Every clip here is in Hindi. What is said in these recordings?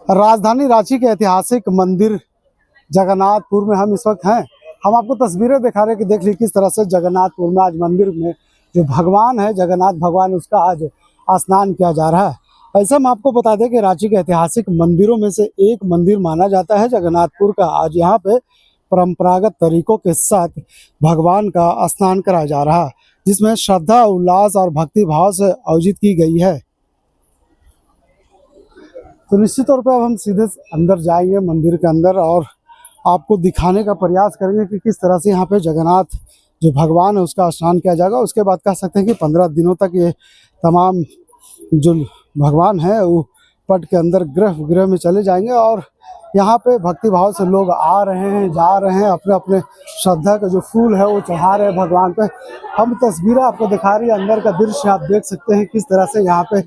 राजधानी रांची के ऐतिहासिक मंदिर जगन्नाथपुर में हम इस वक्त हैं। हम आपको तस्वीरें दिखा रहे हैं कि देख लीजिए किस तरह से जगन्नाथपुर में आज मंदिर में जो भगवान है, जगन्नाथ भगवान, उसका आज स्नान किया जा रहा है। ऐसे हम आपको बता दें कि रांची के ऐतिहासिक मंदिरों में से एक मंदिर माना जाता है जगन्नाथपुर का। आज यहाँ पे परंपरागत तरीकों के साथ भगवान का स्नान कराया जा रहा है, जिसमें श्रद्धा, उल्लास और भक्ति भाव से आयोजित की गई है। तो निश्चित तौर पर अब हम सीधे अंदर जाएंगे मंदिर के अंदर और आपको दिखाने का प्रयास करेंगे कि किस तरह से यहाँ पे जगन्नाथ जो भगवान है उसका स्नान किया जाएगा। उसके बाद कह सकते हैं कि 15 दिनों तक ये तमाम जो भगवान है वो पट के अंदर गर्भगृह में चले जाएंगे और यहाँ पे भक्ति भाव से लोग आ रहे हैं, जा रहे हैं, अपने अपने श्रद्धा का जो फूल है वो चढ़ा रहे हैं भगवान पे। हम तस्वीरें आपको दिखा रही है, अंदर का दृश्य आप देख सकते हैं किस तरह से यहाँ पे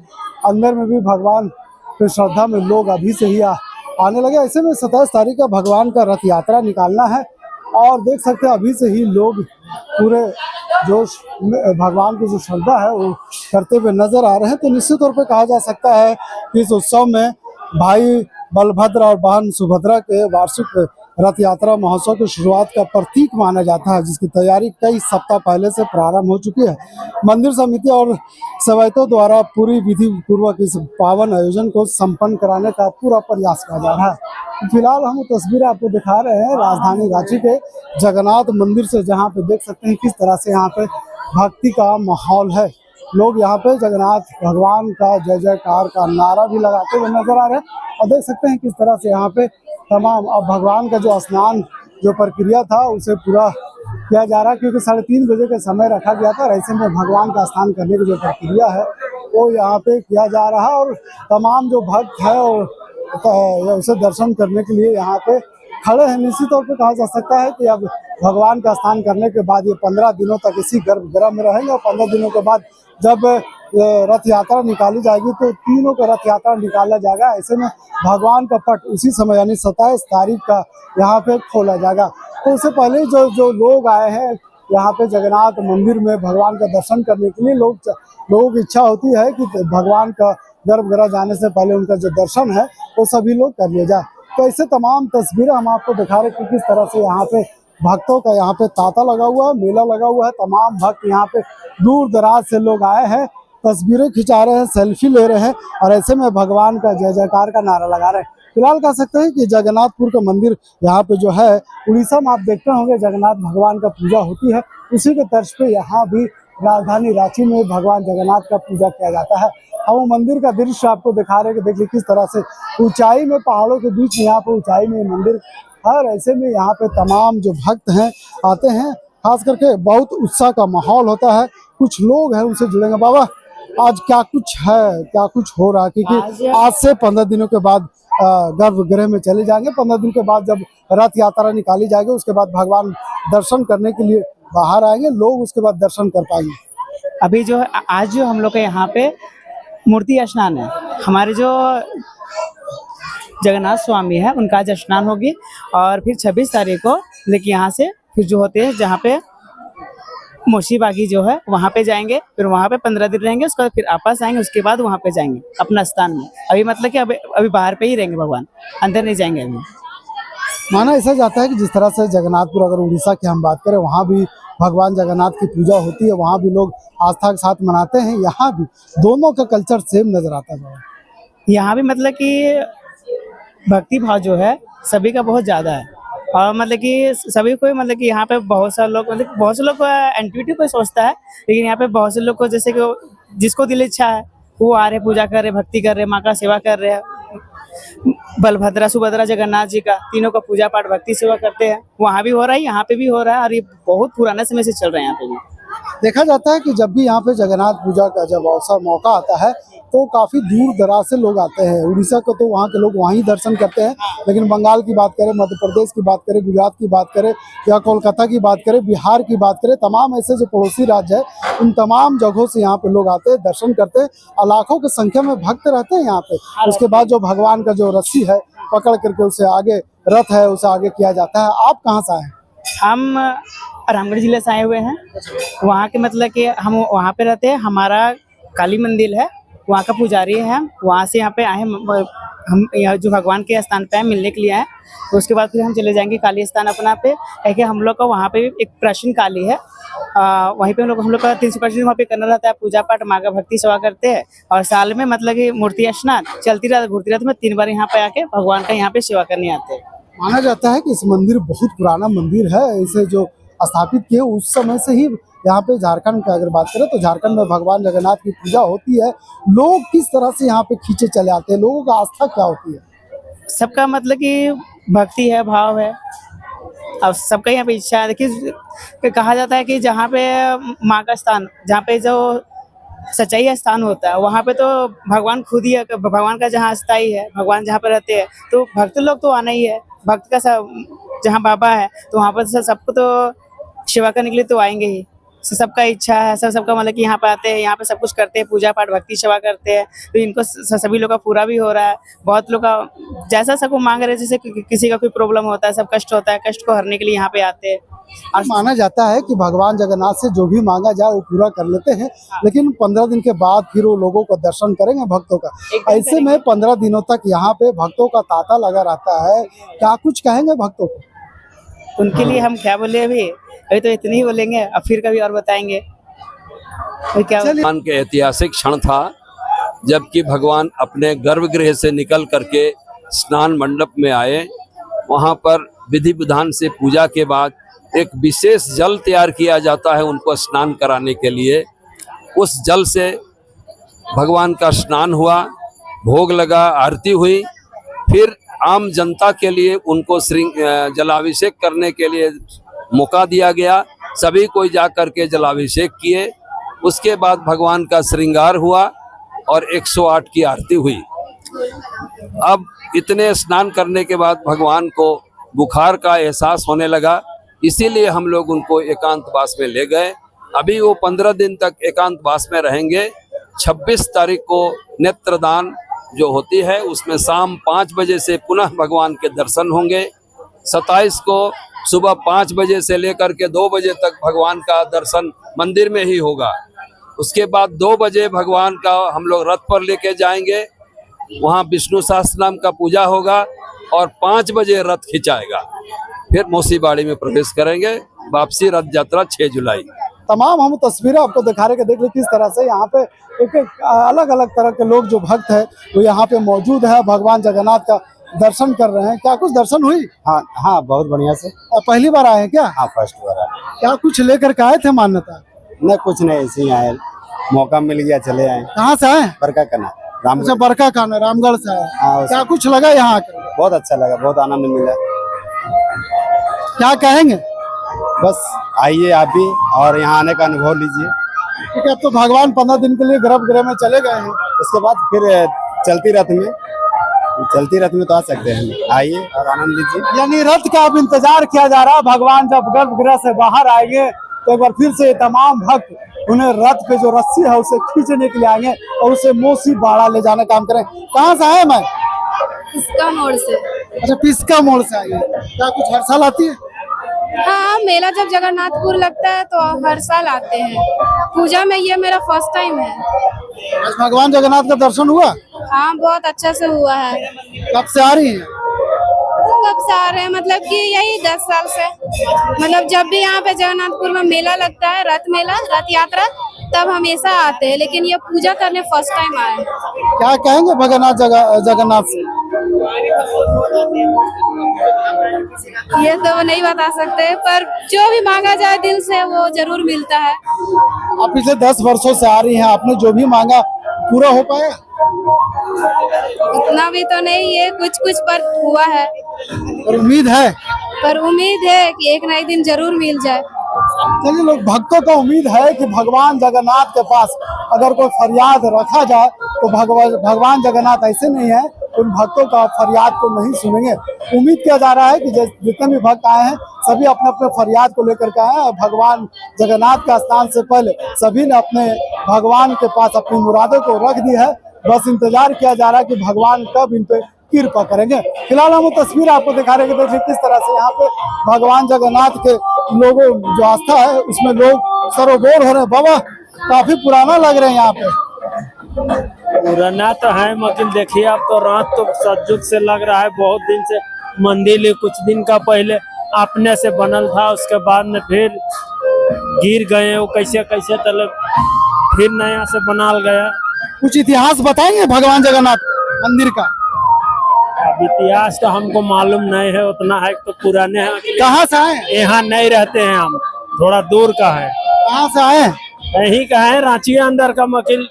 अंदर में भी भगवान पे श्रद्धा में लोग अभी से ही आने लगे। ऐसे में 27 तारीख का भगवान का रथ यात्रा निकालना है और देख सकते हैं अभी से ही लोग पूरे जोश में भगवान की जो श्रद्धा है वो करते हुए नजर आ रहे हैं। तो निश्चित तौर पे कहा जा सकता है कि इस उत्सव में भाई बलभद्र और बहन सुभद्रा के वार्षिक रथ यात्रा महोत्सव की शुरुआत का प्रतीक माना जाता है, जिसकी तैयारी कई सप्ताह पहले से प्रारंभ हो चुकी है। मंदिर समिति और सेवायतों द्वारा पूरी विधि पूर्वक इस पावन आयोजन को संपन्न कराने का पूरा प्रयास किया जा रहा है। फिलहाल हम तस्वीरें आपको दिखा रहे हैं राजधानी रांची के जगन्नाथ मंदिर से, जहाँ पे देख सकते हैं किस तरह से यहाँ पे भक्ति का माहौल है। लोग यहाँ पे जगन्नाथ भगवान का जय जयकार का नारा भी लगाते हुए नजर आ रहे हैं और देख सकते हैं किस तरह से यहाँ पे तमाम अब भगवान का जो स्नान जो प्रक्रिया था उसे पूरा किया जा रहा है, क्योंकि 3:30 बजे का समय रखा गया था। ऐसे में भगवान का स्नान करने की जो प्रक्रिया है वो यहाँ पे किया जा रहा है और तमाम जो भक्त है और उसे दर्शन करने के लिए यहाँ पे खड़े हैं। निश्चित तौर पे कहा जा सकता है कि अब भगवान का स्नान करने के बाद ये 15 दिनों तक इसी गर्भगृह में रहेंगे और 15 दिनों के बाद जब रथ यात्रा निकाली जाएगी तो तीनों का रथ यात्रा निकाला जाएगा। ऐसे में भगवान का पट उसी समय यानी 27 तारीख का यहाँ पे खोला जाएगा। तो उससे पहले जो लोग आए हैं यहाँ पे जगन्नाथ मंदिर में भगवान का दर्शन करने के लिए लोगों की इच्छा होती है कि भगवान का गर्भगृह जाने से पहले उनका जो दर्शन है वो सभी लोग कर लिया जाए। तो ऐसे तमाम तस्वीरें हम आपको दिखा रहे हैं कि किस तरह से यहाँ पे भक्तों का यहाँ पे तांता लगा हुआ है, मेला लगा हुआ है। तमाम भक्त यहाँ पे दूर दराज से लोग आए हैं, तस्वीरें खिंचा रहे हैं, सेल्फी ले रहे हैं और ऐसे में भगवान का जय जयकार का नारा लगा रहे हैं। फिलहाल कह सकते हैं कि जगन्नाथपुर का मंदिर यहाँ पे जो है, उड़ीसा में आप देखते होंगे जगन्नाथ भगवान का पूजा होती है, उसी के तर्ज पे यहाँ भी राजधानी रांची में भगवान जगन्नाथ का पूजा किया जाता है। हम मंदिर का दृश्य आपको दिखा रहे हैं कि देखिए किस तरह से ऊंचाई में, पहाड़ों के बीच में यहाँ पे ऊंचाई में मंदिर है। ऐसे में यहाँ पे तमाम जो भक्त हैं आते हैं, खास करके बहुत उत्साह का माहौल होता है। कुछ लोग हैं उनसे जुड़ेंगे। बाबा, आज क्या कुछ है, क्या कुछ हो रहा है? क्योंकि आज से 15 दिनों के बाद गर्भगृह में चले जाएंगे। 15 दिन के बाद जब रथ यात्रा निकाली जाएगी उसके बाद भगवान दर्शन करने के लिए बाहर आएंगे, लोग उसके बाद दर्शन कर पाएंगे। अभी जो आज जो हम लोग के यहाँ पे मूर्ति स्नान है, हमारे जो जगन्नाथ स्वामी है उनका आज स्नान होगी और फिर 26 तारीख को लेकिन यहाँ से फिर जो होते हैं जहाँ पे मोशी बागी जो है वहाँ पे जाएंगे, फिर वहाँ पे 15 दिन रहेंगे, उसके बाद फिर वापस आएंगे, उसके बाद वहाँ पे जाएंगे अपना स्थान में। अभी मतलब कि अभी बाहर पे ही रहेंगे भगवान, अंदर नहीं जाएंगे अभी। माना ऐसा जाता है कि जिस तरह से जगन्नाथपुर, अगर उड़ीसा की हम बात करें, वहाँ भी भगवान जगन्नाथ की पूजा होती है, वहाँ भी लोग आस्था के साथ मनाते हैं, यहाँ भी दोनों का कल्चर सेम नजर आता है। यहाँ भी मतलब कि भक्ति भाव जो है सभी का बहुत ज्यादा है और मतलब कि सभी को मतलब कि यहाँ पे बहुत सारे लोग मतलब बहुत से लोग इंट्यूटिव कोई सोचता है, लेकिन यहाँ पे बहुत से लोग को जैसे कि जिसको दिल इच्छा है वो आ रहे, पूजा कर रहे, भक्ति कर रहे, माँ का सेवा कर रहे हैं। बलभद्रा, सुभद्रा, जगन्नाथ जी का तीनों का पूजा पाठ भक्ति सेवा करते हैं। वहाँ भी हो रहा है, यहाँ पे भी हो रहा है और ये बहुत पुराने समय से चल रहे हैं यहाँ पे भी। देखा जाता है कि जब भी यहाँ पे जगन्नाथ पूजा का जब अवसर मौका आता है तो काफ़ी दूर दराज से लोग आते हैं। उड़ीसा को तो वहाँ के लोग वहीं दर्शन करते हैं, लेकिन बंगाल की बात करें, मध्य प्रदेश की बात करें, गुजरात की बात करें या कोलकाता की बात करें, बिहार की बात करें, तमाम ऐसे जो पड़ोसी राज्य है उन तमाम जगहों से यहाँ पे लोग आते हैं, दर्शन करते हैं और लाखों की संख्या में भक्त रहते हैं यहाँ पे। उसके बाद जो भगवान का जो रस्सी है पकड़ करके उसे आगे, रथ है उसे आगे किया जाता है। आप कहाँ से आए? हम रामगढ़ जिले से आए हुए हैं। वहाँ के मतलब कि हम वहाँ पे रहते हैं, हमारा काली मंदिर है, वहाँ का पुजारी है, वहाँ से यहाँ पे आए हम यहाँ जो भगवान के स्थान पे मिलने के लिए आए, तो उसके बाद फिर हम चले जाएंगे काली स्थान अपना पे, क्योंकि हम लोग का वहाँ पे एक प्राचीन काली है। वहीं पे हम लोग का 300% वहाँ पे करना रहता है, पूजा पाठ, माँ का भक्ति सेवा करते हैं। और साल में मतलब कि मूर्ति स्नान चलती रहती, घूरती रहती, में 3 बार यहाँ पे आके भगवान का यहाँ पे सेवा करने आते हैं। माना जाता है कि इस मंदिर बहुत पुराना मंदिर है। इसे जो स्थापित किए उस समय से ही यहाँ पे झारखंड की अगर बात करें तो झारखंड में भगवान जगन्नाथ की पूजा होती है। लोग किस तरह से यहाँ पे खींचे चले आते हैं, लोगों का आस्था क्या होती है? सबका मतलब कि भक्ति है, भाव है, अब सबका यहाँ पे इच्छा है। देखिए कहा जाता है कि जहाँ पे माँ का स्थान, जहाँ पे जो सच्चाई स्थान होता है, वहाँ पे तो भगवान खुद ही है। भगवान का जहाँ स्थाई है, भगवान जहाँ पे रहते हैं, तो भक्त लोग तो आना ही है। भक्त का सब जहाँ बाबा है, तो वहाँ पर सबको तो सेवा करने के लिए तो आएंगे ही। सबका इच्छा है, सबका मतलब कि यहाँ पे आते हैं, यहाँ पे सब कुछ करते हैं, पूजा पाठ, भक्ति सेवा करते हैं। तो इनको सभी लोग का पूरा भी हो रहा है। बहुत लोग का जैसा सबको मांग रहे हैं, जैसे किसी का कोई प्रॉब्लम होता है, सब कष्ट होता है, कष्ट को हरने के लिए यहाँ पे आते हैं। और माना जाता है कि भगवान जगन्नाथ से जो भी मांगा जाए वो पूरा कर लेते हैं, लेकिन 15 दिन के बाद फिर वो लोगों को दर्शन करेंगे भक्तों का। ऐसे में 15 दिनों तक यहाँ पे भक्तों का तांता लगा रहता है। क्या कुछ कहेंगे भक्तों को? उनके लिए हम क्या बोले, अभी तो इतनी ही बोलेंगे, अब फिर कभी और बताएंगे। क्या भगवान के ऐतिहासिक क्षण था जबकि भगवान अपने गर्भगृह से निकल करके स्नान मंडप में आए। वहां पर विधि विधान से पूजा के बाद एक विशेष जल तैयार किया जाता है उनको स्नान कराने के लिए। उस जल से भगवान का स्नान हुआ, भोग लगा, आरती हुई। फिर आम जनता के लिए उनको जलाभिषेक करने के लिए मौका दिया गया। सभी कोई जा करके जलाभिषेक किए। उसके बाद भगवान का श्रृंगार हुआ और 108 की आरती हुई। अब इतने स्नान करने के बाद भगवान को बुखार का एहसास होने लगा, इसीलिए हम लोग उनको एकांतवास में ले गए। अभी वो 15 दिन तक एकांतवास में रहेंगे। 26 तारीख को नेत्रदान जो होती है उसमें शाम 5 बजे से पुनः भगवान के दर्शन होंगे। 27 को सुबह 5 बजे से लेकर के 2 बजे तक भगवान का दर्शन मंदिर में ही होगा। उसके बाद 2 बजे भगवान का हम लोग रथ पर लेके जाएंगे, वहाँ विष्णु सहस्त्रनाम का पूजा होगा और 5 बजे रथ खिंचाएगा। फिर मौसीबाड़ी में प्रवेश करेंगे। वापसी रथ यात्रा 6 जुलाई। तमाम हम तस्वीरें आपको दिखा रहे कि देख लो किस तरह से यहाँ पे एक अलग अलग तरह के लोग जो भक्त है वो यहाँ पे मौजूद है, भगवान जगन्नाथ का दर्शन कर रहे हैं। क्या कुछ दर्शन हुई? हाँ हाँ, बहुत बढ़िया से। पहली बार आए हैं क्या? हाँ, फर्स्ट बार आए। क्या कुछ लेकर के आए थे मान्यता? नहीं, कुछ नहीं, ऐसे ही आए, मौका मिल गया चले आए। कहाँ से आए? बरका कना, अच्छा, रामगढ़। बरका खाना, रामगढ़ से आए। हाँ, क्या कुछ लगा यहाँ आकर? बहुत अच्छा लगा, बहुत आनंद मिला। क्या कहेंगे? बस आइए आप भी और यहाँ आने का अनुभव लीजिए। ठीक है, अब तो भगवान 15 दिन के लिए गर्भगृह में चले गए हैं। उसके बाद फिर चलती रथ में तो आ सकते हैं। आइए और आनंद लीजिए। यानी रथ का अब इंतजार किया जा रहा है। भगवान जब गर्भगृह से बाहर आएंगे तो एक बार फिर से तमाम भक्त उन्हें रथ पे जो रस्सी है उसे खींचने के लिए आएंगे और उसे मोसी बाड़ा ले जाने का काम करें। कहाँ से आए मैं? पिस्का मोड़ से। अच्छा, पिस्का मोड़ से आए। क्या कुछ हर साल आती है? हाँ, मेला जब जगन्नाथपुर लगता है तो हर साल आते हैं। पूजा में ये मेरा फर्स्ट टाइम है। आज भगवान जगन्नाथ का दर्शन हुआ? हाँ, बहुत अच्छा से हुआ है। कब से आ रही हैं? कब से आ रहे हैं मतलब कि यही 10 साल से। मतलब जब भी यहाँ पे जगन्नाथपुर में मेला लगता है, रथ मेला, रथ यात्रा, तब हमेशा आते हैं, लेकिन ये पूजा करने फर्स्ट टाइम आए हैं। क्या कहेंगे जगन्नाथ से? ये तो नहीं बता सकते, पर जो भी मांगा जाए दिल से वो जरूर मिलता है। आप पिछले 10 वर्षों से आ रही हैं, आपने जो भी मांगा पूरा हो पाया? इतना भी तो नहीं है, कुछ पर हुआ है। और उम्मीद है? पर उम्मीद है कि एक ना एक दिन जरूर मिल जाए। चलिए, लोग भक्तों को उम्मीद है कि भगवान जगन्नाथ के पास अगर कोई फरियाद रखा जाए तो भगवान जगन्नाथ ऐसे नहीं है, उन भक्तों का फरियाद को नहीं सुनेंगे। उम्मीद किया जा रहा है कि जितने भी भक्त आए हैं सभी अपने अपने फरियाद को लेकर के आए हैं। भगवान जगन्नाथ का स्थान से पहले सभी ने अपने भगवान के पास अपनी मुरादों को रख दी है। बस इंतजार किया जा रहा है कि भगवान कब इन पे कृपा करेंगे। फिलहाल हम तस्वीर आपको दिखा रहे हैं कि देखिए किस तरह से यहाँ पे भगवान जगन्नाथ के लोगों जो आस्था है उसमें लोग सरोबोर हो रहे हैं। बाबा काफी पुराना लग रहे हैं यहाँ पे। पुराना तो है मगर देखिए अब तो रात तो सज्जुग से लग रहा है, बहुत दिन से मंदिर ही कुछ दिन का पहले अपने से बनल था, उसके बाद में फिर गिर गए वो कैसे कैसे तलब फिर नया से बनाल गया। कुछ इतिहास बताएंगे भगवान जगन्नाथ मंदिर का? अब इतिहास तो हमको मालूम नहीं है, उतना है तो पुराने हैं, कहाँ से आए? यहाँ नहीं रहते हैं हम, थोड़ा दूर का है। कहाँ से आए? यही का है रांची अंदर का मकील,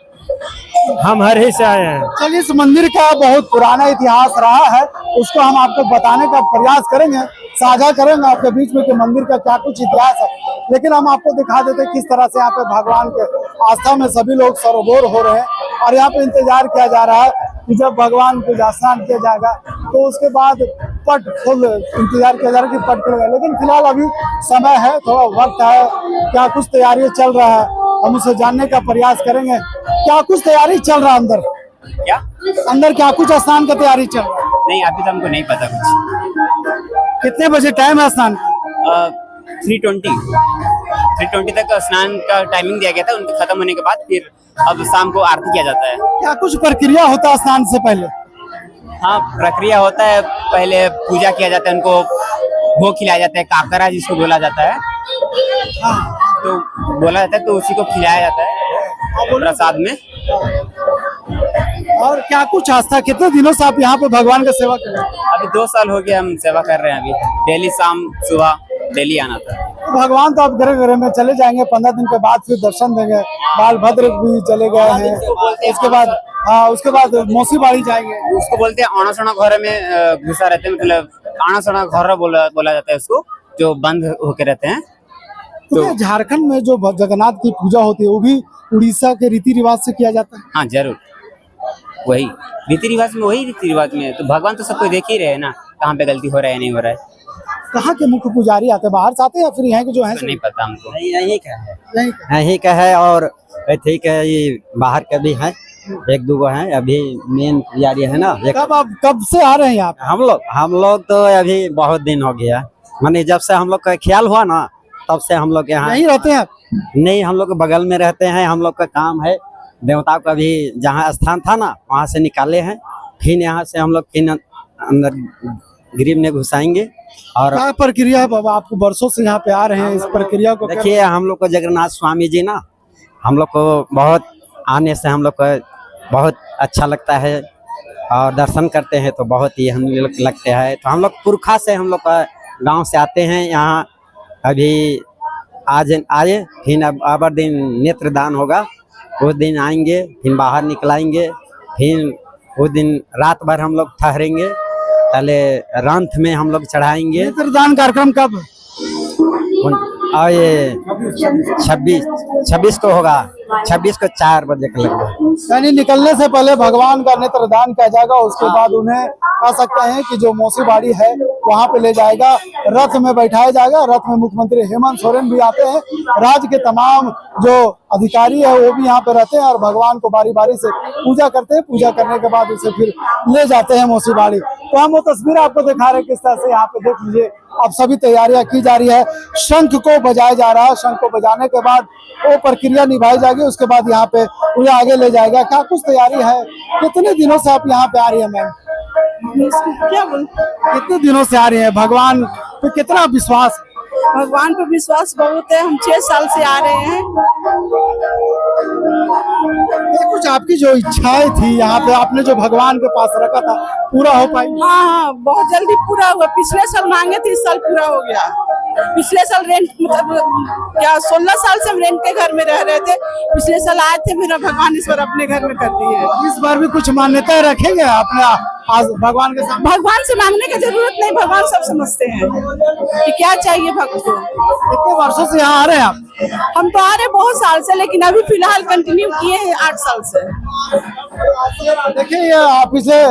हम हर ही से आए हैं। चलिए, इस मंदिर का बहुत पुराना इतिहास रहा है, उसको हम आपको बताने का प्रयास करेंगे, साझा करेंगे आपके बीच में कि मंदिर का क्या कुछ इतिहास है। लेकिन हम आपको दिखा देते हैं किस तरह से यहाँ पे भगवान के आस्था में सभी लोग सरोबोर हो रहे हैं और यहाँ पे इंतजार किया जा रहा है कि जब भगवान को स्नान किया जाएगा तो उसके बाद पट फुल इंतजार किया जा रहा है कि पट खुलेगा। लेकिन फिलहाल अभी समय है, थोड़ा वक्त है, क्या कुछ तैयारी चल रहा है, हम उसे जानने का प्रयास करेंगे। क्या कुछ तैयारी चल रहा है अंदर? क्या अंदर क्या कुछ स्नान की तैयारी चल रहा है? नहीं, अभी तो हमको नहीं पता कुछ। कितने बजे टाइम है स्नान का? 3:20 तक स्नान का टाइमिंग दिया गया था, उनके खत्म होने के बाद फिर अब शाम को आरती किया जाता है। क्या कुछ प्रक्रिया होता है स्नान से पहले? हाँ, प्रक्रिया होता है, पहले पूजा किया जाता है, उनको भोग खिलाया जाता है, काकरा जिसको बोला जाता है, तो बोला जाता है, तो उसी को खिलाया जाता है प्रसाद में। और क्या कुछ आस्था, कितने दिनों से आप यहाँ पे भगवान का सेवा कर रहे हैं? अभी 2 साल हो गया हम सेवा कर रहे हैं। अभी डेली शाम सुबह डेली आना था। भगवान तो आप घर घर में चले जाएंगे, 15 दिन के बाद फिर दर्शन देंगे। बाल भद्र भी चले गए हैं, उसके बाद उसके बाद मौसी बाड़ी जाएंगे। उसको बोलते हैं आना सोना घर में घुसा रहते हैं, मतलब आना सोना घर बोला जाता है उसको, जो बंद होके रहते हैं। तो झारखंड में जो जगन्नाथ की पूजा होती है वो भी उड़ीसा के रीति रिवाज से किया जाता है? हाँ जरूर, वही रीति रिवाज में, वही रीति रिवाज में। तो भगवान तो सबको देख ही रहे हैं ना, कहाँ पे गलती हो रहा है नहीं हो रहा है। कहाँ के मुख्य पुजारी आते हैं, बाहर से आते हैं या फिर यहाँ के जो है? तो नहीं पता हमको। यही का है और ठीक है, ये बाहर के भी है, 1-2 है। अभी मेन पुजारी है ना। कब से आ रहे हैं आप? हम लोग तो अभी बहुत दिन हो गया, माने जब से हम लोग का ख्याल हुआ ना तब से हम लोग यहाँ यहीं रहते हैं आप? नहीं, हम लोग बगल में रहते हैं। हम लोग का काम है देवता का भी जहाँ स्थान था ना वहाँ से निकाले हैं, फिर यहाँ से हम लोग फिर अंदर गरीब में घुसाएंगे। और क्या प्रक्रिया है बाबा, आपको वर्षों से यहाँ पे आ रहे हैं, इस प्रक्रिया को देखिए, हम लोग को जगन्नाथ स्वामी जी ना, हम लोग को बहुत आने से हम लोग को बहुत अच्छा लगता है और दर्शन करते हैं तो बहुत ही हम लोग लगते हैं। तो हम लोग पुरखा से हम लोग का गांव से आते हैं यहाँ। अभी आज आए, फिर अब दिन नेत्रदान होगा, उस दिन आएंगे, फिर बाहर निकलाएंगे, फिर उस दिन रात भर हम लोग ठहरेंगे, पहले रंथ में हम लोग चढ़ाएंगे। नेत्रदान कार्यक्रम कब? और ये 26 को होगा, 26 को 4 बजे के लगभग। यानी निकलने से पहले भगवान का नेत्रदान किया जाएगा, उसके बाद उन्हें कह सकते हैं कि जो मौसी बाड़ी है वहाँ पे ले जाएगा, रथ में बैठाया जाएगा। रथ में मुख्यमंत्री हेमंत सोरेन भी आते हैं, राज्य के तमाम जो अधिकारी है वो भी यहाँ पे रहते हैं और भगवान को बारी बारी से पूजा करते हैं। पूजा करने के बाद उसे फिर ले जाते हैं मौसी बाड़ी। तो हम वो तस्वीर आपको दिखा रहे हैं किस तरह से यहाँ पे देख लीजिए, अब सभी तैयारियां की जा रही है। शंख को बजाया जा रहा है, शंख को बजाने के बाद वो प्रक्रिया निभाई जाएगी, उसके बाद यहाँ पे उन्हें आगे ले जाएगा। क्या कुछ तैयारी है? कितने दिनों से आप यहाँ पे आ रही है मैम? क्या बोल, कितने दिनों से आ रही है? भगवान पे कितना विश्वास? भगवान पर विश्वास बहुत है, हम 6 साल से आ रहे हैं। ये कुछ आपकी जो इच्छाएं थी यहाँ पे, आपने जो भगवान के पास रखा था, पूरा हो पाई? हाँ, बहुत जल्दी पूरा हुआ। पिछले साल मांगे थे, इस साल पूरा हो गया। पिछले साल रेंट मतलब क्या 16 साल से हम रेंट के घर में रह रहे थे, पिछले साल आए थे, मेरा भगवान ईश्वर अपने घर में कर दिए। इस बार भी कुछ मान्यताएं रखेंगे अपने आज भगवान के सामने? भगवान से मांगने की जरूरत नहीं, भगवान सब समझते हैं कि क्या चाहिए भक्त को। कितने वर्षों से यहाँ आ रहे हैं आप? हम तो आ रहे बहुत साल से, लेकिन अभी फिलहाल कंटिन्यू किए हैं 8 साल से। देखिए, ये आप पिछले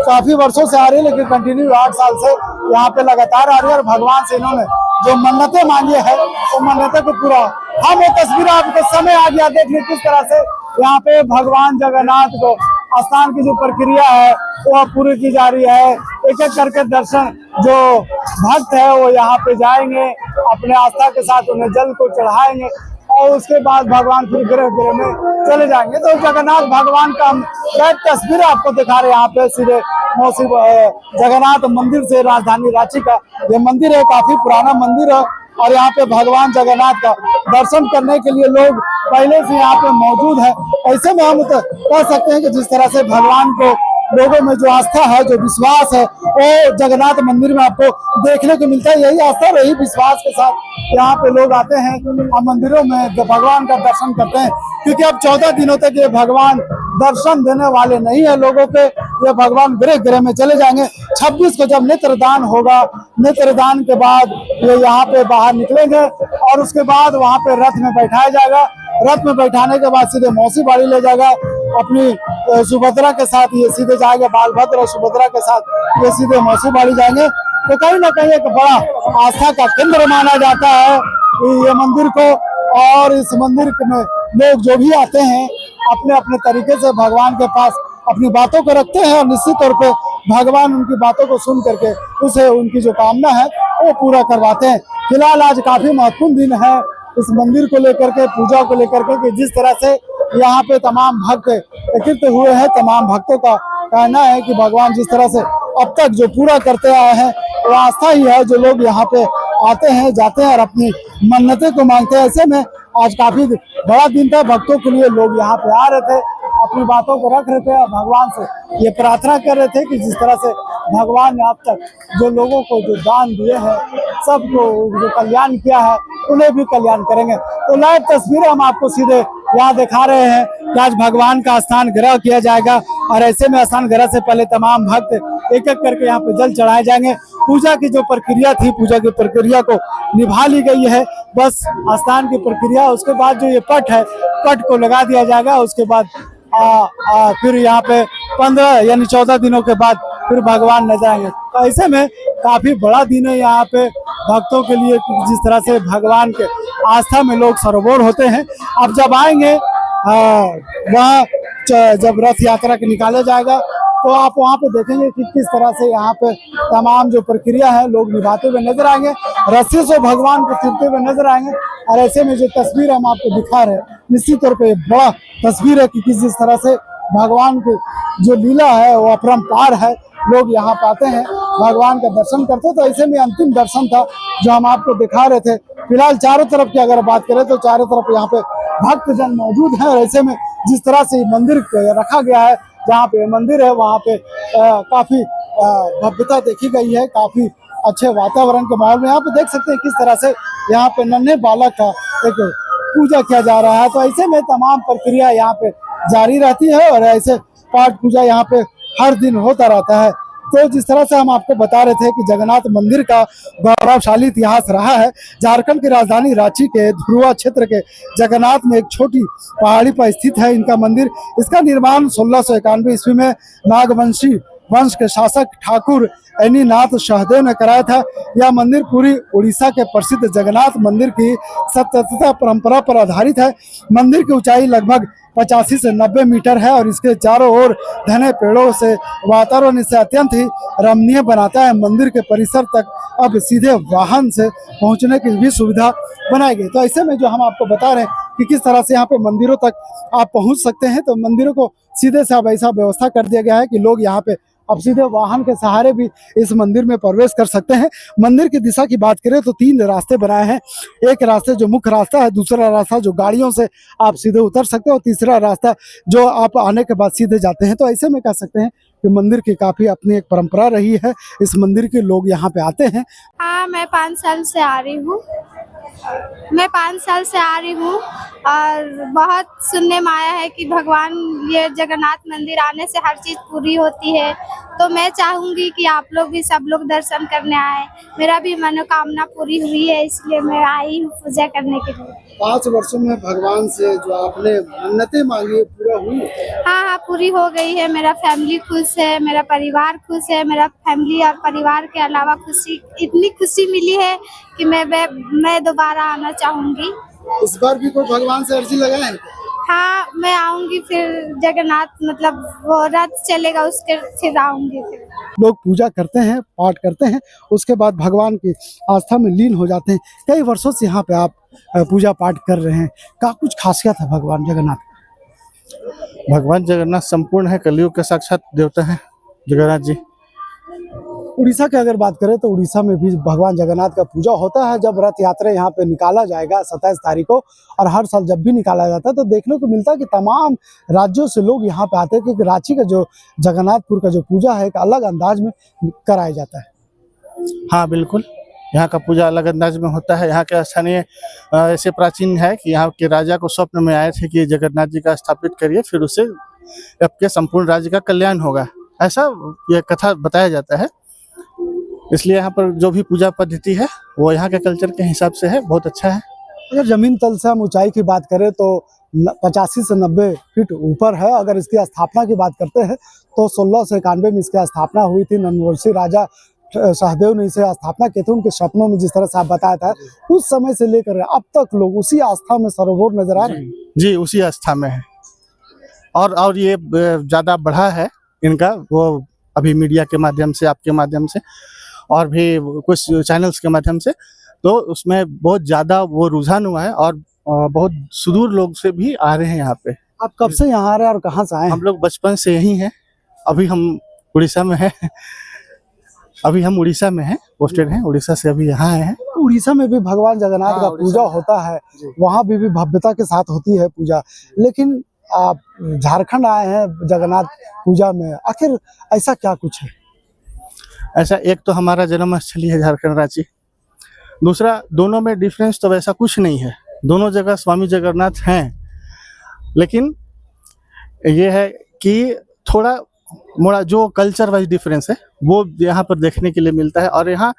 काफी वर्षों से आ रही है, लेकिन कंटिन्यू 8 साल से यहाँ पे लगातार आ रही है और भगवान से इन्होंने जो मन्नतें मांगी है वो मन्नतें को पूरा। हम वो तस्वीर आपको समय आ गया, देख लीजिए किस तरह से यहाँ पे भगवान जगन्नाथ को स्नान की जो प्रक्रिया है वो अब पूरी की जा रही है। एक एक करके दर्शन जो भक्त है वो यहाँ पे जाएंगे, अपने आस्था के साथ उन्हें जल को चढ़ाएंगे और उसके बाद भगवान फिर गृह में चले जाएंगे। तो जगन्नाथ भगवान का हम बैक तस्वीर आपको दिखा रहे हैं यहाँ पे सीधे मौसी जगन्नाथ मंदिर से, राजधानी रांची का ये मंदिर है, काफी पुराना मंदिर है और यहाँ पे भगवान जगन्नाथ का दर्शन करने के लिए लोग पहले से यहाँ पे मौजूद है। ऐसे में हम कह सकते हैं कि जिस तरह से भगवान को लोगों में जो आस्था है, जो विश्वास है, वो जगन्नाथ मंदिर में आपको देखने को मिलता है। यही आस्था और यही विश्वास के साथ यहाँ पे लोग आते हैं और मंदिरों में भगवान का दर्शन करते हैं, क्योंकि अब 14 दिनों तक ये भगवान दर्शन देने वाले नहीं है लोगों के। ये भगवान गृह में चले जाएंगे। 26 को जब नेत्रदान होगा, नेत्रदान के बाद ये यहाँ पे बाहर निकलेंगे और उसके बाद वहाँ पे रथ में बैठाया जाएगा। रथ में बैठाने के बाद सीधे मौसी बाड़ी ले जाएगा अपनी सुभद्रा के साथ, ये सीधे जाएंगे बालभद्र और सुभद्रा के साथ ये सीधे मौसी बाड़ी जाएंगे। तो कहीं ना कहीं एक बड़ा आस्था का केंद्र माना जाता है ये मंदिर को, और इस मंदिर में लोग जो भी आते हैं अपने अपने तरीके से भगवान के पास अपनी बातों को रखते हैं और निश्चित तौर पे भगवान उनकी बातों को सुन करके उसे उनकी जो कामना है वो पूरा करवाते हैं। फिलहाल आज काफी महत्वपूर्ण दिन है इस मंदिर को लेकर के, पूजा को लेकर के, कि जिस तरह से यहाँ पे तमाम भक्त एकत्रित हुए हैं। तमाम भक्तों का कहना है कि भगवान जिस तरह से अब तक जो पूरा करते आए हैं वो आस्था ही है, जो लोग यहाँ पे आते हैं, जाते हैं और अपनी मन्नतें को मांगते हैं। ऐसे में आज काफी बड़ा दिन था, भक्तों के लिए लोग यहाँ पे आ रहे थे, अपनी बातों को रख रहे थे और भगवान से ये प्रार्थना कर रहे थे कि जिस तरह से भगवान ने अब तक जो लोगों को जो दान दिए हैं, सबको जो कल्याण किया है, उन्हें भी कल्याण करेंगे। तो लाइव तस्वीरें हम आपको सीधे यहाँ दिखा रहे हैं कि आज भगवान का स्नान ग्रह किया जाएगा और ऐसे में स्नान ग्रह से पहले तमाम भक्त एक एक करके यहाँ पे जल चढ़ाए जाएंगे। पूजा की जो प्रक्रिया थी, पूजा की प्रक्रिया को निभा ली गई है, बस स्नान की प्रक्रिया। उसके बाद जो ये पट है, पट को लगा दिया जाएगा। उसके बाद फिर यहाँ पे 15 यानी 14 दिनों के बाद फिर भगवान नजर आएंगे। तो ऐसे में काफी बड़ा दिन है यहाँ पे भक्तों के लिए, जिस तरह से भगवान के आस्था में लोग सरोवर होते हैं। अब जब आएंगे वहाँ जब रथ यात्रा के निकाला जाएगा तो आप वहाँ पे देखेंगे कि किस तरह से यहाँ पे तमाम जो प्रक्रिया है लोग निभाते हुए नजर आएंगे, रस्सी से भगवान को चीरते हुए नजर आएंगे। और ऐसे में जो तस्वीर हम आपको दिखा रहे हैं, निश्चित तौर पे बड़ा तस्वीर है कि जिस तरह से भगवान की जो लीला है वो अपरंपार है। लोग यहाँ पे आते हैं, भगवान का दर्शन करते हैं। तो ऐसे में अंतिम दर्शन था जो हम आपको दिखा रहे थे। फिलहाल चारों तरफ की अगर बात करें तो चारों तरफ यहाँ पे भक्तजन मौजूद है और ऐसे में जिस तरह से मंदिर रखा गया है, जहाँ पे मंदिर है वहाँ पे काफी भव्यता देखी गई है, काफी अच्छे वातावरण के माहौल में। यहाँ पे देख सकते हैं किस तरह से यहाँ पे नन्हे बालक का एक पूजा किया जा रहा है। तो ऐसे में तमाम प्रक्रिया यहाँ पे जारी रहती है और ऐसे पाठ पूजा यहाँ पे हर दिन होता रहता है। तो जिस तरह से हम आपको बता रहे थे कि जगन्नाथ मंदिर का गौरवशाली इतिहास रहा है। झारखंड की राजधानी रांची के ध्रुवा क्षेत्र के जगन्नाथ में एक छोटी पहाड़ी पर स्थित है इनका मंदिर। इसका निर्माण 1691 ईस्वी में नागवंशी वंश के शासक ठाकुर ऐनीनाथ सहदेव ने कराया था। यह मंदिर पूरी उड़ीसा के प्रसिद्ध जगन्नाथ मंदिर की सततता परंपरा पर आधारित है। मंदिर की ऊंचाई लगभग 85 से 90 मीटर है और इसके चारों ओर घने पेड़ों से वातावरण इसे अत्यंत ही रमणीय बनाता है। मंदिर के परिसर तक अब सीधे वाहन से पहुंचने की भी सुविधा बनाई गई। तो ऐसे में जो हम आपको बता रहे हैं कि किस तरह से यहाँ पे मंदिरों तक आप पहुंच सकते हैं, तो मंदिरों को सीधे से अब ऐसा व्यवस्था कर दिया गया है कि लोग यहाँ पे अब सीधे वाहन के सहारे भी इस मंदिर में प्रवेश कर सकते हैं। मंदिर की दिशा की बात करें तो 3 रास्ते बनाए हैं। एक रास्ते जो मुख्य रास्ता है, दूसरा रास्ता जो गाड़ियों से आप सीधे उतर सकते हैं और तीसरा रास्ता जो आप आने के बाद सीधे जाते हैं। तो ऐसे में कह सकते हैं कि मंदिर की काफी अपनी एक परंपरा रही है। इस मंदिर के लोग यहाँ पे आते हैं। हाँ, मैं 5 साल से आ रही हूँ। और बहुत सुनने में आया है कि भगवान ये जगन्नाथ मंदिर आने से हर चीज़ पूरी होती है। तो मैं चाहूँगी कि आप लोग भी सब लोग दर्शन करने आए। मेरा भी मनोकामना पूरी हुई है, इसलिए मैं आई हूँ पूजा करने के लिए। 5 वर्षों में भगवान से जो आपने मन्नतें मांगी पूरा हुई? हाँ, पूरी हो गई है। मेरा फैमिली खुश है, मेरा परिवार खुश है। मेरा फैमिली और परिवार के अलावा इतनी खुशी मिली है कि मैं दोबारा आना चाहूँगी। इस बार भी कोई भगवान से अर्जी लगाए हैं? हाँ, मैं आऊंगी। फिर जगन्नाथ मतलब वो रथ चलेगा, उसके फिर आऊंगी। फिर लोग पूजा करते हैं, पाठ करते हैं, उसके बाद भगवान की आस्था में लीन हो जाते हैं। कई वर्षों से यहाँ पे आप पूजा पाठ कर रहे हैं, क्या कुछ खासियत है भगवान जगन्नाथ? भगवान जगन्नाथ संपूर्ण है, कलयुग के साक्षात देवता है जगन्नाथ जी। उड़ीसा की अगर बात करें तो उड़ीसा में भी भगवान जगन्नाथ का पूजा होता है। जब रथ यात्रा यहाँ पे निकाला जाएगा 27 तारीख को, और हर साल जब भी निकाला जाता है तो देखने को मिलता है कि तमाम राज्यों से लोग यहाँ पे आते हैं, क्योंकि रांची का जो जगन्नाथपुर का जो पूजा है एक अलग अंदाज में कराया जाता है। हाँ बिल्कुल, यहाँ का पूजा अलग अंदाज में होता है। यहाँ के स्थानीय ऐसे प्राचीन है कि यहाँ के राजा को स्वप्न में आए थे कि जगन्नाथ जी का स्थापित करिए, फिर उससे आपके संपूर्ण राज्य का कल्याण होगा, ऐसा यह कथा बताया जाता है। इसलिए यहाँ पर जो भी पूजा पद्धति है वो यहाँ के कल्चर के हिसाब से है, बहुत अच्छा है। अगर जमीन तल से हम ऊंचाई की बात करें तो 85 से 90 फीट ऊपर है। अगर इसकी स्थापना की बात करते हैं तो 1691 में इसकी स्थापना हुई थी। नंदवर्षी राजा सहदेव ने इसे स्थापना की थी। उनके सपनों में जिस तरह से आप बताया था, उस समय से लेकर अब तक लोग उसी आस्था में सरोवर नजर आ रहे हैं। जी, उसी आस्था में है, और ये ज़्यादा बढ़ा है इनका, वो अभी मीडिया के माध्यम से, आपके माध्यम से और भी कुछ चैनल्स के माध्यम से, तो उसमें बहुत ज़्यादा वो रुझान हुआ है और बहुत सुदूर लोग से भी आ रहे हैं यहाँ पे। आप कब से यहाँ आ रहे हैं और कहाँ से आए हैं? हम लोग बचपन से यही हैं, अभी हम उड़ीसा में हैं। अभी हम उड़ीसा में हैं, पोस्टेड हैं, उड़ीसा से अभी यहाँ आए हैं। उड़ीसा में भी भगवान जगन्नाथ का पूजा होता है, वहाँ भी भव्यता के साथ होती है पूजा। लेकिन आप झारखंड आए हैं जगन्नाथ पूजा में, आखिर ऐसा क्या कुछ है? ऐसा, एक तो हमारा जन्म स्थली है झारखंड रांची, दूसरा दोनों में डिफरेंस तो वैसा कुछ नहीं है, दोनों जगह स्वामी जगन्नाथ हैं, लेकिन ये है कि थोड़ा मोड़ा जो कल्चर वाइज डिफरेंस है वो यहाँ पर देखने के लिए मिलता है। और यहाँ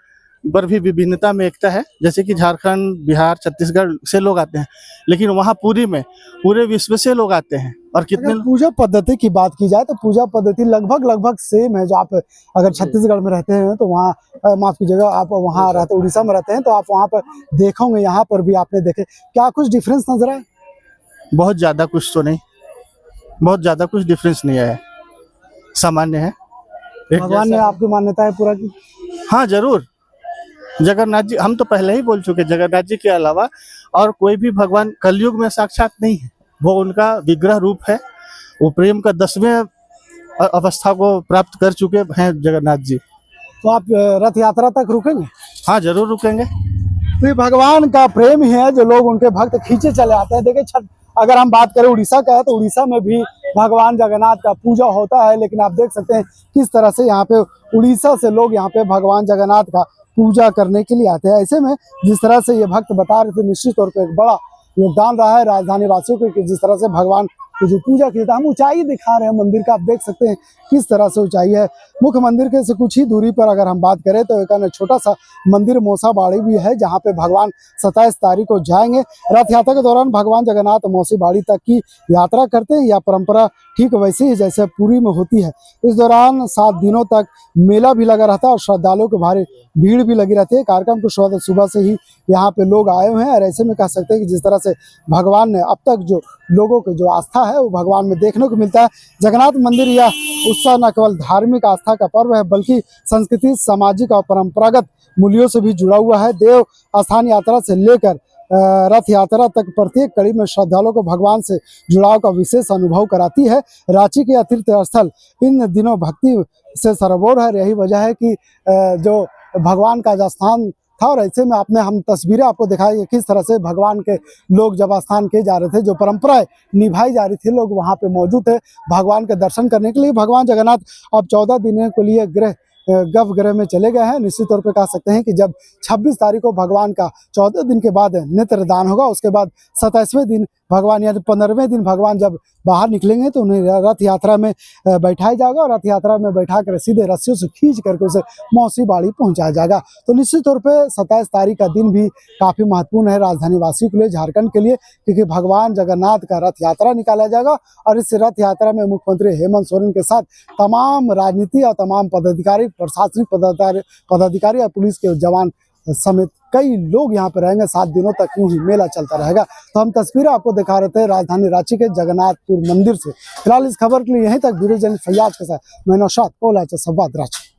पर भी विभिन्नता में एकता है, जैसे कि झारखंड, बिहार, छत्तीसगढ़ से लोग आते हैं, लेकिन वहाँ पुरी में पूरे विश्व से लोग आते हैं। और कितने पूजा पद्धति की बात की जाए तो पूजा पद्धति लगभग सेम है। जो आप अगर छत्तीसगढ़ में रहते हैं तो वहाँ, माफ कीजिएगा, आप वहाँ रहते, उड़ीसा में रहते हैं तो आप वहाँ पर देखोगे, यहाँ पर भी आपने देखे, क्या कुछ डिफरेंस नजर आए? बहुत ज़्यादा कुछ तो नहीं, बहुत ज़्यादा कुछ डिफरेंस नहीं आया, सामान्य है। भगवान ने आपकी मान्यता है पूरा की? हाँ जरूर, जगन्नाथ जी, हम तो पहले ही बोल चुके, जगन्नाथ जी के अलावा और कोई भी भगवान कलयुग में साक्षात नहीं है, वो उनका विग्रह रूप है। वो प्रेम का 10वें अवस्था को प्राप्त कर चुके हैं जगन्नाथ जी। तो आप रथ यात्रा तक रुकेंगे? हाँ जरूर रुकेंगे। तो ये भगवान का प्रेम ही है जो लोग उनके भक्त खींचे चले आते हैं। देखिए, अगर हम बात करें उड़ीसा का है तो उड़ीसा में भी भगवान जगन्नाथ का पूजा होता है, लेकिन आप देख सकते हैं किस तरह से यहाँ पे उड़ीसा से लोग यहाँ पे भगवान जगन्नाथ का पूजा करने के लिए आते हैं। ऐसे में जिस तरह से ये भक्त बता रहे थे, निश्चित तौर पे एक बड़ा योगदान रहा है राजधानी वासियों को, कि जिस तरह से भगवान की जो पूजा की था। हम ऊंचाई दिखा रहे हैं मंदिर का, आप देख सकते हैं किस तरह से ऊंचाई है। मुख्य मंदिर के से कुछ ही दूरी पर अगर हम बात करें तो एक छोटा सा मंदिर मौसा बाड़ी भी है, जहां पे भगवान 27 तारीख को जाएंगे। रथ यात्रा के दौरान भगवान जगन्नाथ मौसी बाड़ी तक की यात्रा करते हैं। यह परंपरा ठीक वैसे ही जैसे पुरी में होती है। इस दौरान 7 दिनों तक मेला भी लगा रहता है और श्रद्धालुओं की भारी भीड़ भी लगी रहती है। कार्यक्रम को सुबह से ही यहाँ पे लोग आए हुए हैं, और ऐसे में कह सकते हैं कि जिस तरह से भगवान ने अब तक जो लोगों की जो आस्था है वो भगवान में देखने को मिलता है। जगन्नाथ मंदिर यह उत्सव न केवल धार्मिक आस्था का पर्व है, बल्कि संस्कृति, सामाजिक और परंपरागत मूल्यों से भी जुड़ा हुआ है। देव स्थान यात्रा से लेकर रथ यात्रा तक प्रत्येक कड़ी में श्रद्धालुओं को भगवान से जुड़ाव का विशेष अनुभव कराती है। रांची के तीर्थ स्थल इन दिनों भक्ति से सरोवर है। यही वजह है कि जो भगवान का जो स्थान था, और ऐसे में हम तस्वीरें आपको दिखाई किस तरह से भगवान के लोग जब स्थान किए जा रहे थे, जो परंपराएं निभाई जा रही थी, लोग वहां पे मौजूद थे भगवान के दर्शन करने के लिए। भगवान जगन्नाथ अब 14 दिनों के लिए गर्भगृह में चले गए हैं। निश्चित तौर पे कह सकते हैं कि जब 26 तारीख को भगवान का 14 दिन के बाद नेत्रदान होगा, उसके बाद 27वें दिन भगवान, या 15वें दिन भगवान जब बाहर निकलेंगे तो उन्हें रथ यात्रा में बैठाया जाएगा, और रथ यात्रा में बैठा कर सीधे रस्सियों से खींच करके उसे मौसी बाड़ी पहुंचाया जाएगा। तो निश्चित तौर पे 27 तारीख का दिन भी काफी महत्वपूर्ण है राजधानी वासियों के लिए, झारखंड के लिए, क्योंकि भगवान जगन्नाथ का रथ यात्रा निकाला जाएगा। और इस रथ यात्रा में मुख्यमंत्री हेमंत सोरेन के साथ तमाम राजनीति और तमाम पदाधिकारी, प्रशासनिक पदाधिकारी और पुलिस के जवान समेत कई लोग यहाँ पे रहेंगे। 7 दिनों तक यूं ही मेला चलता रहेगा। तो हम तस्वीरें आपको दिखा रहे थे राजधानी रांची के जगन्नाथपुर मंदिर से। फिलहाल इस खबर के लिए यहीं तक। ब्यूरो जर्नलिस्ट फैयाज के साथ मैं नौशाद, संवाद रांची।